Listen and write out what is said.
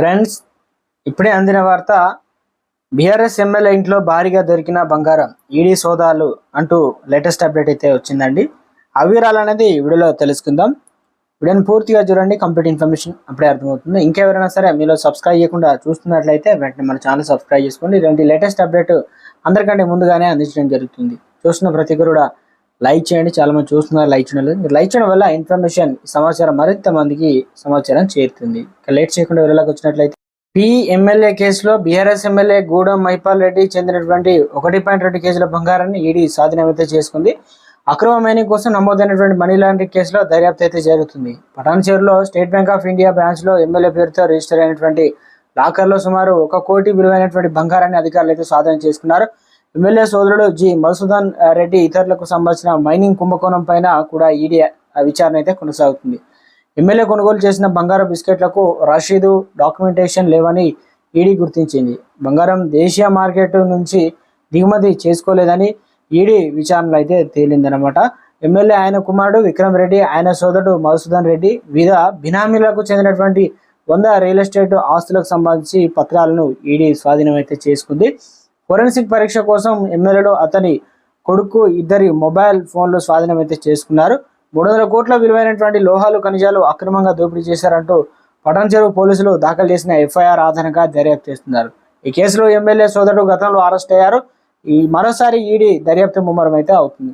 Friends, ఇప్పుడే అందిన వార్త. బీఆర్ఎస్ ఎమ్మెల్యే ఇంట్లో భారీగా దొరికిన బంగారం, ఈడీ సోదాలు అంటూ లేటెస్ట్ అప్డేట్ అయితే వచ్చిందండి. ఆ వివరాలు అనేది వీడియోలో తెలుసుకుందాం. వీడియోని పూర్తిగా చూడండి, కంప్లీట్ ఇన్ఫర్మేషన్ అప్పుడే అర్థమవుతుంది. ఇంకెవరైనా సరే మీలో సబ్స్క్రైబ్ చేయకుండా చూస్తున్నట్లయితే వెంటనే మన ఛానల్ సబ్స్క్రైబ్ చేసుకోండి. ఇలాంటి లేటెస్ట్ అప్డేట్ అందరికంటే ముందుగానే అందించడం జరుగుతుంది. చూస్తున్న ప్రతి ఒక్కరు కూడా లైక్ చేయండి. చాలా మంది చూస్తున్నారు, లైక్ చేయడం. మీరు లైక్ చేయడం వల్ల ఇన్ఫర్మేషన్ సమాచారం మరింత మందికి సమాచారం చేరుతుంది. లేట్ చేయకుండా వీళ్ళకి వచ్చినట్లయితే, పి ఎమ్మెల్యే కేసులో బీఆర్ఎస్ ఎమ్మెల్యే గూడెం మైపాల్ రెడ్డి చెందినటువంటి 1.2 కేజీల బంగారాన్ని ఈడీ స్వాధీనమైతే చేసుకుంది. అక్రమ మైనింగ్ కోసం నమోదైనటువంటి మనీ లాండరింగ్ కేసులో దర్యాప్తు అయితే జరుగుతుంది. పటాన్చేరులో State Bank of India branch లో ఎమ్మెల్యే పేరుతో రిజిస్టర్ అయినటువంటి లాకర్లో సుమారు 1 కోటి విలువైనటువంటి బంగారాన్ని అధికారులు అయితే స్వాధీనం చేసుకున్నారు. ఎమ్మెల్యే సోదరుడు జి మధుసూదన్ రెడ్డి ఇతరులకు సంబంధించిన మైనింగ్ కుంభకోణం పైన కూడా ఈడీ విచారణ అయితే కొనసాగుతుంది. ఎమ్మెల్యే కొనుగోలు చేసిన బంగారం బిస్కెట్లకు రసీదు, డాక్యుమెంటేషన్ లేవని ఈడీ గుర్తించింది. బంగారం దేశీయ మార్కెట్ నుంచి దిగుమతి చేసుకోలేదని ఈడీ విచారణలో అయితే తేలిందనమాట. ఎమ్మెల్యే ఆయన కుమారుడు విక్రమ్ రెడ్డి, ఆయన సోదరుడు మధుసూదన్ రెడ్డి వివిధ బినామీలకు చెందినటువంటి 100 రియల్ ఎస్టేట్ ఆస్తులకు సంబంధించి పత్రాలను ఈడీ స్వాధీనం అయితే చేసుకుంది. ఫోరెన్సిక్ పరీక్ష కోసం ఎమ్మెల్యేలు, అతని కొడుకు ఇద్దరి మొబైల్ ఫోన్లు స్వాధీనం అయితే చేసుకున్నారు. 300 కోట్ల విలువైనటువంటి లోహాలు, ఖనిజాలు అక్రమంగా దోపిడీ చేశారంటూ పటాన్చెరు పోలీసులు దాఖలు చేసిన ఎఫ్ఐఆర్ ఆధారంగా దర్యాప్తు చేస్తున్నారు. ఈ కేసులో ఎమ్మెల్యే సోదరుడు గతంలో అరెస్ట్ అయ్యారు. మరోసారి ఈడీ దర్యాప్తు ముమ్మరం అయితే అవుతుంది.